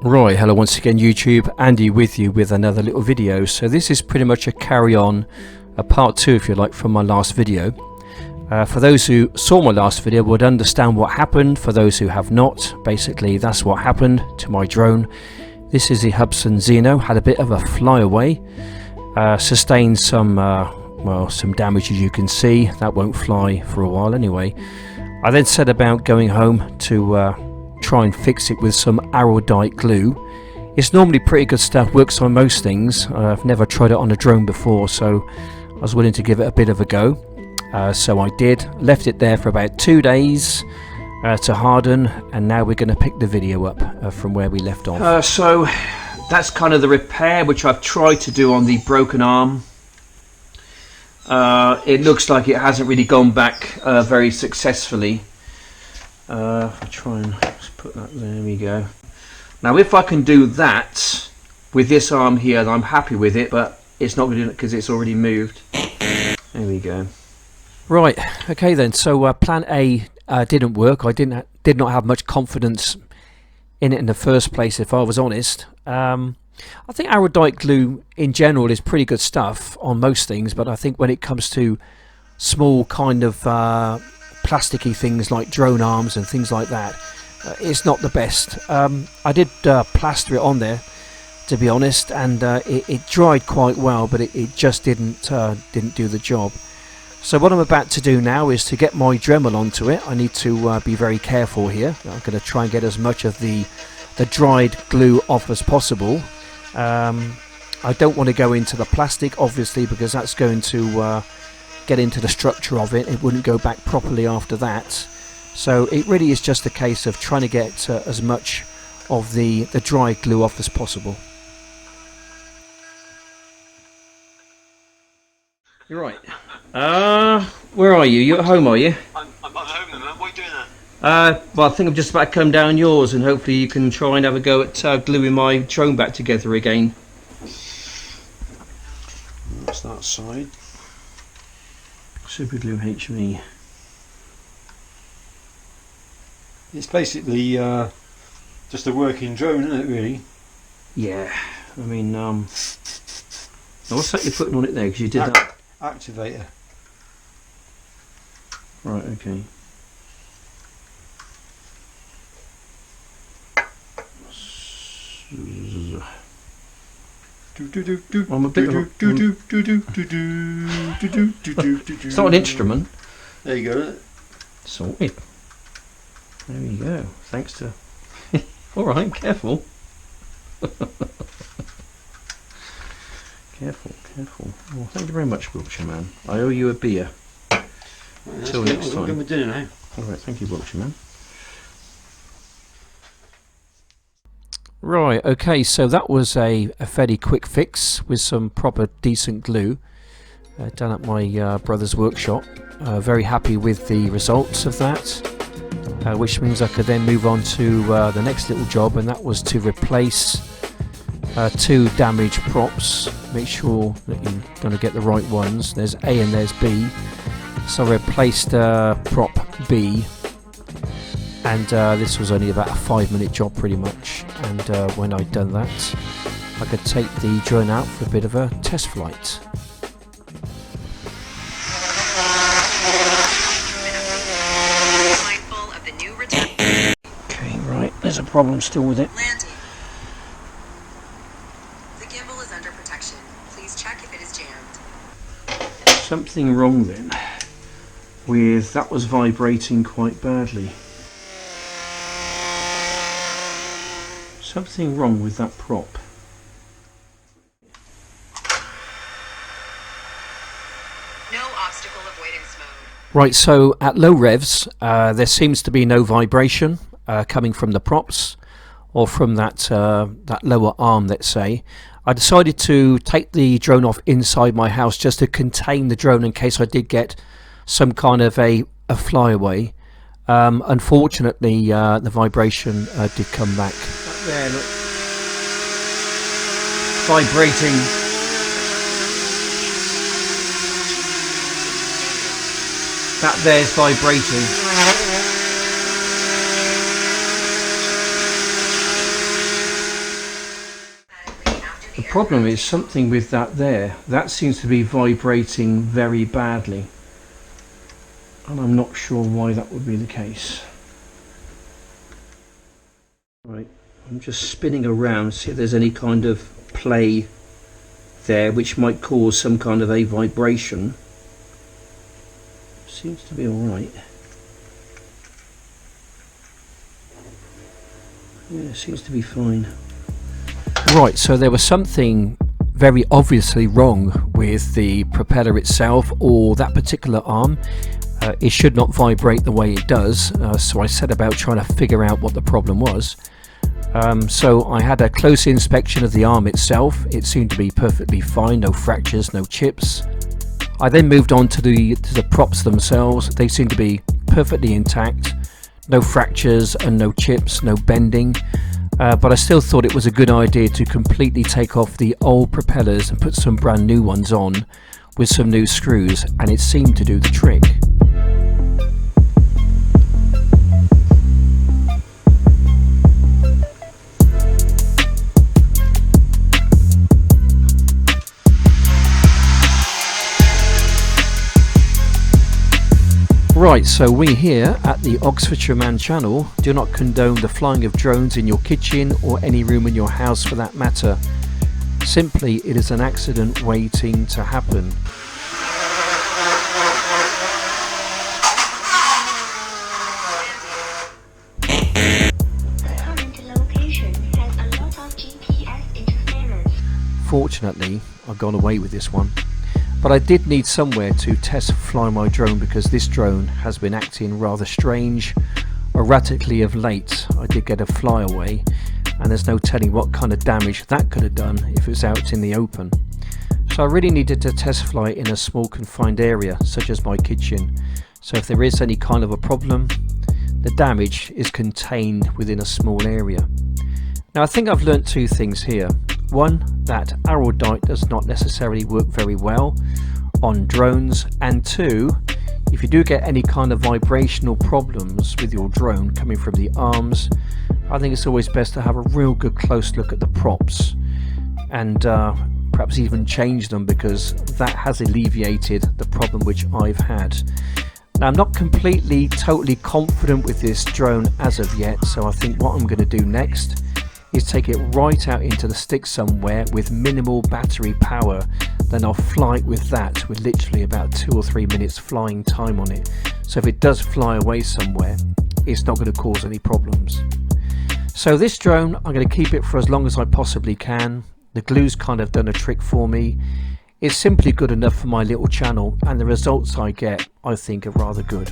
Right, hello once again YouTube, Andy with you with another little video. So this is pretty much a carry on, a part 2 if you like, from my last video. For those who saw my last video would understand what happened. For those who have not, basically that's what happened to my drone. This is the Hubsan Zeno, had a bit of a flyaway, sustained some some damage, as you can see. That won't fly for a while anyway. I then set about going home to try and fix it with some Araldite glue. It's normally pretty good stuff, works on most things. I've never tried it on a drone before, so I was willing to give it a bit of a go. So I did, left it there for about 2 days to harden, and now we're going to pick the video up from where we left off. So that's kind of the repair which I've tried to do on the broken arm. It looks like it hasn't really gone back very successfully. If I try and just put that there, we go. Now if I can do that with this arm here, then I'm happy with it, but it's not going to do it because it's already moved. There we go. Right, okay then, so plan A didn't work. I did not have much confidence in it in the first place, if I was honest. I think Araldite glue in general is pretty good stuff on most things, but I think when it comes to small kind of plasticky things like drone arms and things like that, it's not the best. I did plaster it on there, to be honest, and it dried quite well, but it just didn't do the job. So what I'm about to do now is to get my Dremel onto it. I need to be very careful here. I'm going to try and get as much of the dried glue off as possible. I don't want to go into the plastic, obviously, because that's going to get into the structure of it. It wouldn't go back properly after that. So it really is just a case of trying to get as much of the dried glue off as possible. You're right. Where are you? You at home, are you? I'm at home, man. What are you doing there? Well, I think I'm just about to come down yours, and hopefully you can try and have a go at gluing my drone back together again. That's that side. Super glue HME. It's basically just a working drone, isn't it, really? Yeah, I mean, what's that you're putting on it there? Because you did that. Activator. Right, okay. I'm a bit It's not an instrument. There you go. Sorted. There you go. Thanks to... Alright, careful. Careful. Well, thank you very much, Wiltshire Man. I owe you a beer. Until next time. I'm going to dinner now. Alright, thank you, Wiltshire Man. Right, okay, so that was a fairly quick fix with some proper decent glue done at my brother's workshop. Very happy with the results of that, which means I could then move on to the next little job, and that was to replace 2 damaged props. Make sure that you're going to get the right ones. There's A and there's B. So I replaced prop B, and this was only about a 5-minute job pretty much, and when I'd done that I could take the drone out for a bit of a test flight. Okay, right, there's a problem still with it. Landing. The gimbal is under protection. Please check if it is jammed. Something wrong then with that, was vibrating quite badly. Something wrong with that prop. No obstacle avoidance mode. Right, so at low revs there seems to be no vibration coming from the props or from that that lower arm, let's say. I decided to take the drone off inside my house just to contain the drone in case I did get some kind of a flyaway. Unfortunately the vibration did come back. There, look. Vibrating. That there's vibrating. The problem is something with that there. That seems to be vibrating very badly. And I'm not sure why that would be the case. Right, I'm just spinning around, see if there's any kind of play there which might cause some kind of a vibration. Seems to be alright. Yeah, seems to be fine. Right, so there was something very obviously wrong with the propeller itself or that particular arm. It should not vibrate the way it does, so I set about trying to figure out what the problem was. So I had a close inspection of the arm itself. It seemed to be perfectly fine, no fractures, no chips. I then moved on to the props themselves. They seemed to be perfectly intact, no fractures and no chips, no bending. But I still thought it was a good idea to completely take off the old propellers and put some brand new ones on with some new screws, and it seemed to do the trick. Right, so we here at the Oxfordshire Man channel do not condone the flying of drones in your kitchen or any room in your house for that matter. Simply, it is an accident waiting to happen. The current location has a lot of GPS interference. Fortunately, I've gone away with this one. But I did need somewhere to test fly my drone because this drone has been acting rather strange, erratically of late. I did get a flyaway and there's no telling what kind of damage that could have done if it was out in the open. So I really needed to test fly in a small confined area such as my kitchen. So if there is any kind of a problem, the damage is contained within a small area. Now I think I've learnt two things here. One, that Araldite does not necessarily work very well on drones, and two, if you do get any kind of vibrational problems with your drone coming from the arms, I think it's always best to have a real good close look at the props and perhaps even change them, because that has alleviated the problem which I've had. Now I'm not completely totally confident with this drone as of yet, so I think what I'm going to do next is take it right out into the sticks somewhere with minimal battery power. Then I'll fly it with that with literally about 2 or 3 minutes flying time on it. So if it does fly away somewhere, it's not going to cause any problems. So this drone, I'm going to keep it for as long as I possibly can. The glue's kind of done a trick for me. It's simply good enough for my little channel, and the results I get, I think, are rather good.